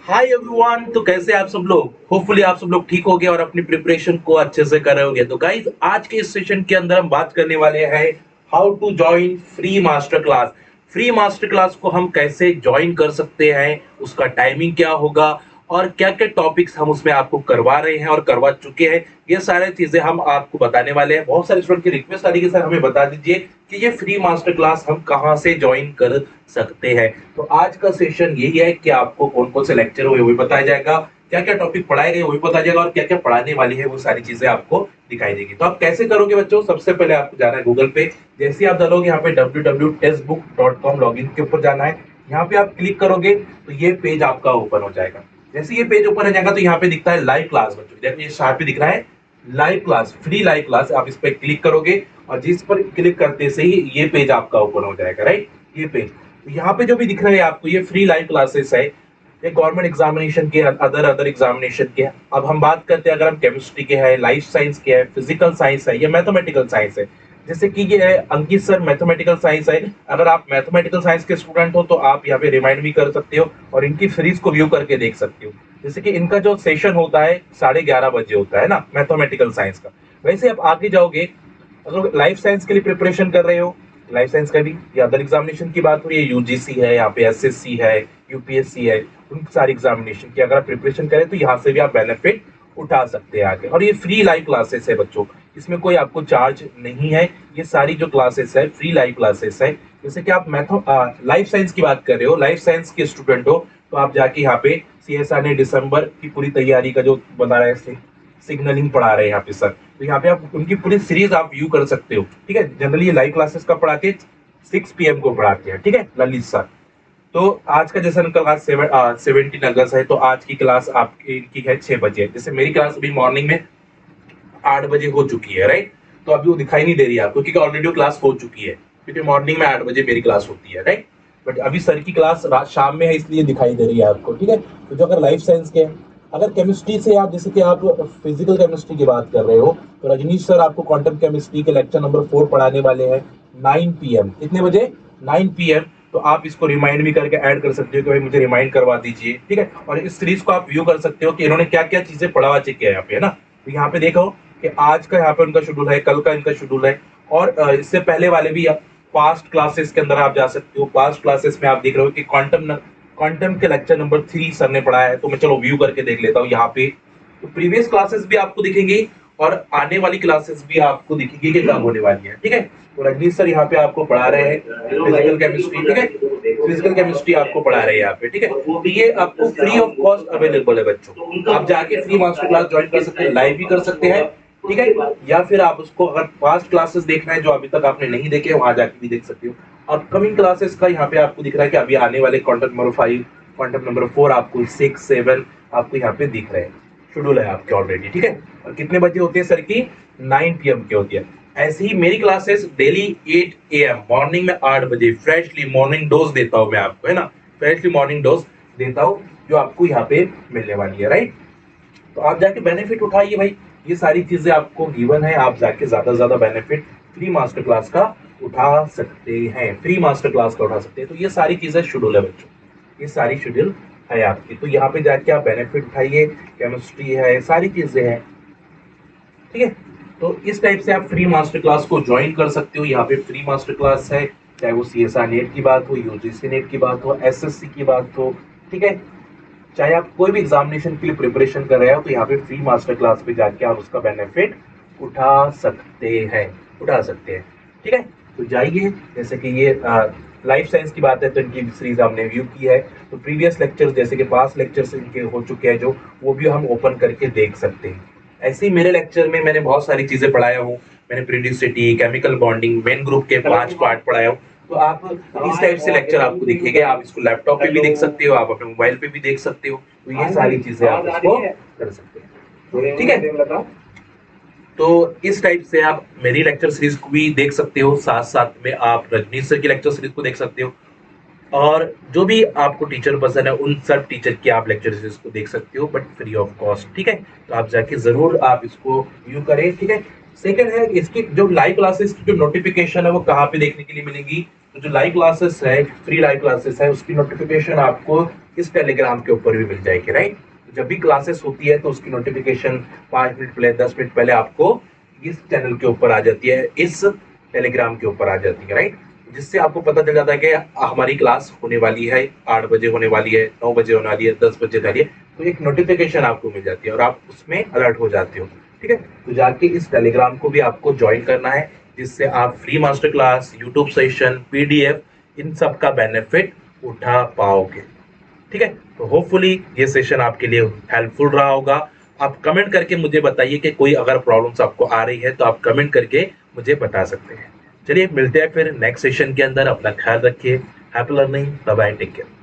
Hi everyone. तो कैसे आप सब लोग? होपफुली आप सब लोग ठीक हो गए और अपनी प्रिपरेशन को अच्छे से कर रहे होंगे। तो गाइस, आज के इस सेशन के अंदर हम बात करने वाले हैं how to join free master class. Free master class को हम कैसे ज्वाइन कर सकते हैं, उसका टाइमिंग क्या होगा और क्या क्या टॉपिक्स हम उसमें आपको करवा रहे हैं और करवा चुके हैं, ये सारी चीजें हम आपको बताने वाले हैं। बहुत सारे स्टूडेंट की रिक्वेस्ट आ रही है कि सर हमें बता दीजिए कि ये फ्री मास्टर क्लास हम कहाँ से ज्वाइन कर सकते हैं। तो आज का सेशन यही है कि आपको कौन कौन से लेक्चर हुए वो भी बताया जाएगा, क्या क्या टॉपिक पढ़ाए गए वो भी बताया जाएगा और क्या क्या पढ़ाने वाली है वो सारी चीजें आपको दिखाई देगी। तो आप कैसे करोगे बच्चों? सबसे पहले आपको जाना है गूगल पे। जैसे आप डालोगे यहाँ पे www.testbook.com लॉगिन के ऊपर जाना है। यहाँ पे आप क्लिक करोगे तो ये पेज आपका ओपन हो जाएगा। जैसे ये पेज ओपन हो जाएगा तो यहाँ पे दिखता है लाइव क्लास। बच्चों देखो ये यहाँ पे दिख रहा है live class, free live class. आप इस पर क्लिक करोगे और जिस पर क्लिक करते से ही ये पेज आपका ओपन हो जाएगा। राइट, ये पेज। तो यहाँ पे जो भी दिख रहा है आपको, ये फ्री लाइव क्लासेस है। ये गवर्नमेंट एग्जामिनेशन के, अदर एग्जामिनेशन के। अब हम बात करते हैं, अगर हम केमिस्ट्री के है, लाइफ साइंस के है, फिजिकल साइंस है या मैथमेटिकल साइंस है। जैसे कि ये है अंकित सर मैथमेटिकल साइंस है। अगर आप मैथमेटिकल साइंस के स्टूडेंट हो तो आप यहाँ पे रिमाइंड भी कर सकते हो और इनकी सीरीज को व्यू करके देख सकते हो। जैसे कि इनका जो सेशन होता है 11:30 बजे होता है ना, मैथमेटिकल साइंस का। वैसे आप आगे जाओगे, अगर लाइफ साइंस के लिए प्रिपरेशन कर रहे हो, लाइफ साइंस का भी या अदर एग्जामिनेशन की बात हो, ये यूजीसी है, यहाँ पे एसएससी है, यूपीएससी है, उन सारी एग्जामिनेशन की अगर आप प्रिपरेशन करें तो यहाँ से भी आप बेनिफिट उठा सकते हैं आगे। और ये फ्री लाइव क्लासेस है बच्चों, इसमें कोई आपको चार्ज नहीं है। ये सारी जो क्लासेस है फ्री लाइव क्लासेस है। जैसे कि आप लाइफ साइंस की बात कर रहे हो, लाइफ साइंस के स्टूडेंट हो, तो आप जाके यहाँ पे सीएसआर ने दिसंबर की पूरी तैयारी का जो बता रहा है, सिग्नलिंग पढ़ा रहे हैं यहाँ पे सर। तो यहाँ पे आप उनकी पूरी सीरीज आप व्यू कर सकते हो। ठीक है, जनरली ये लाइव क्लासेस का पढ़ाते हैं 6 PM को पढ़ाते हैं। ठीक है, ललित सर। तो आज का जैसे क्लास 17 अगस्त है, तो आज की क्लास आपकी की है 6 बजे। जैसे मेरी क्लास अभी मॉर्निंग में 8 बजे हो चुकी है। राइट, तो अभी वो दिखाई नहीं दे रही है आपको क्योंकि ऑलरेडी वो क्लास हो चुकी है, क्योंकि मॉर्निंग में 8 बजे मेरी क्लास होती है। राइट, बट अभी सर की क्लास रात शाम में है इसलिए दिखाई दे रही है आपको। ठीक है, तो जो अगर लाइफ साइंस के, अगर केमिस्ट्री से आप, जैसे कि आप फिजिकल केमिस्ट्री की बात कर रहे हो, तो रजनीश सर आपको क्वांटम केमिस्ट्री के लेक्चर नंबर 4 पढ़ाने वाले हैं 9 PM। कितने बजे? 9 PM। तो आप इसको रिमाइंड भी करके ऐड कर सकते हो कि भाई मुझे रिमाइंड करवा दीजिए। ठीक है, और इस सीरीज को आप व्यू कर सकते हो कि इन्होंने क्या क्या चीजें पढ़वा चुके हैं यहाँ पे, है ना। तो यहाँ पे देखो कि आज का यहाँ पे उनका शेड्यूल है, कल का इनका शेड्यूल है, और इससे पहले वाले भी पास्ट क्लासेस के अंदर आप जा सकते हो। पास्ट क्लासेस में आप देख रहे हो कि क्वांटम के लेक्चर नंबर 3 सर ने पढ़ाया है। तो मैं चलो व्यू करके देख लेता हूँ यहाँ पे। तो प्रीवियस क्लासेस भी आपको दिखेंगी और आने वाली क्लासेस भी आपको दिखेगी कि कब होने वाली है। ठीक है, तो रजनीश सर यहाँ पे आपको पढ़ा रहे हैं फिजिकल केमिस्ट्री। ठीक है, फिजिकल केमिस्ट्री आपको पढ़ा रहे हैं यहाँ पे। ठीक है, तो ये आपको फ्री ऑफ कॉस्ट अवेलेबल है बच्चों। आप जाके फ्री मास्टर क्लास ज्वाइन कर सकते हैं, लाइव भी कर सकते हैं। ठीक है, या फिर आप उसको अगर पास्ट क्लासेस देखना है जो अभी तक आपने नहीं देखे, वहां जाके भी देख सकते हो। अपकमिंग क्लासेस का यहाँ पे आपको दिख रहा है कि अभी आने वाले क्वांटम नंबर 5, क्वांटम नंबर 4, आपको 6, 7 आपको यहाँ पे दिख रहे हैं। शेड्यूल है आपके ऑलरेडी। ठीक है, और कितने बजे होती है सर की? 9 PM की होती है। ऐसे ही मेरी क्लासेस डेली 8 AM मॉर्निंग में 8 बजे फ्रेशली मॉर्निंग डोज देता हूँ मैं आपको, है ना। फ्रेशली मॉर्निंग डोज देता हूँ जो आपको यहाँ पे मिलने वाली है। राइट, तो आप जाके बेनिफिट उठाइए भाई। ये सारी चीजें आपको गिवन है, आप जाके ज्यादा से ज्यादा बेनिफिट फ्री मास्टर क्लास का उठा सकते हैं, फ्री मास्टर क्लास का उठा सकते हैं। तो ये सारी चीजें शेड्यूल है बच्चों, ये सारी शेड्यूल है आपकी। तो यहाँ पे जाके आप बेनिफिट उठाइए, केमिस्ट्री है, सारी चीजें हैं। ठीक है, तो इस टाइप से आप फ्री मास्टर क्लास को ज्वाइन कर सकते हो। यहाँ पे फ्री मास्टर क्लास है, चाहे वो सीएसआर नेट की बात हो, यूजीसी नेट की बात हो, एसएससी की बात हो। ठीक है, चाहे आप कोई भी एग्जामिनेशन के लिए प्रिपरेशन कर रहे हो, तो यहाँ पे फ्री मास्टर क्लास पे जाके आप उसका बेनिफिट उठा सकते हैं, उठा सकते हैं। ठीक है, तो जाइए। जैसे कि ये लाइफ साइंस की बात है तो इनकी सीरीज हमने व्यू की है। तो प्रीवियस लेक्चर्स, जैसे कि पास्ट लेक्चर्स इनके हो चुके हैं जो, वो भी हम ओपन करके देख सकते हैं। ऐसे ही मेरे लेक्चर में मैंने बहुत सारी चीजें पढ़ाया हूँ। मैंने प्रीडिसिटी, केमिकल बॉन्डिंग, मेन ग्रुप के 5 पार्ट पढ़ाया हूँ। तो आप इस टाइप से लेक्चर आपको दिखेंगे। आप इसको लैपटॉप पे भी देख सकते हो, आप अपने मोबाइल पे भी देख सकते हो। तो ये सारी चीजें आप इसको कर सकते हैं। ठीक है, तो इस टाइप से आप मेरी लेक्चर सीरीज को भी देख सकते हो, साथ साथ में आप रजनीश सर की लेक्चर सीरीज को देख सकते हो। और जो भी आपको टीचर पसंद है उन सब टीचर की आप लेक्चर सीरीज को देख सकते हो, बट फ्री ऑफ कॉस्ट। ठीक है, तो आप जाके जरूर आप इसको व्यू करें। ठीक है, सेकंड है, इसकी जो लाइव क्लासेस की जो नोटिफिकेशन है वो कहाँ पे देखने के लिए मिलेगी? तो जो लाइव क्लासेस है, फ्री लाइव क्लासेस है, उसकी नोटिफिकेशन आपको इस टेलीग्राम के ऊपर भी मिल जाएगी, राइट। जब भी क्लासेस होती है तो उसकी नोटिफिकेशन 5 मिनट पहले, 10 मिनट पहले आपको इस चैनल के ऊपर आ जाती है, इस टेलीग्राम के ऊपर आ जाती है, राइट। जिससे आपको पता चल जाता है कि हमारी क्लास होने वाली है, 8 बजे होने वाली है, 9 बजे होने वाली है, 10 बजे होने वाली है। तो एक नोटिफिकेशन आपको मिल जाती है और आप उसमें अलर्ट हो जाते हो, ठीक है। तो जाके इस टेलीग्राम को भी आपको ज्वाइन करना है, जिससे आप free master class, YouTube session, PDF, इन सब का बेनिफिट उठा पाओगे, ठीक है। तो होपफुली ये सेशन आपके लिए हेल्पफुल रहा होगा। आप कमेंट करके मुझे बताइए कि कोई अगर प्रॉब्लम्स आपको आ रही है तो आप कमेंट करके मुझे बता सकते हैं। चलिए मिलते हैं फिर नेक्स्ट सेशन के अंदर। अपना ख्याल रखिए। Happy learning. Bye bye, take care.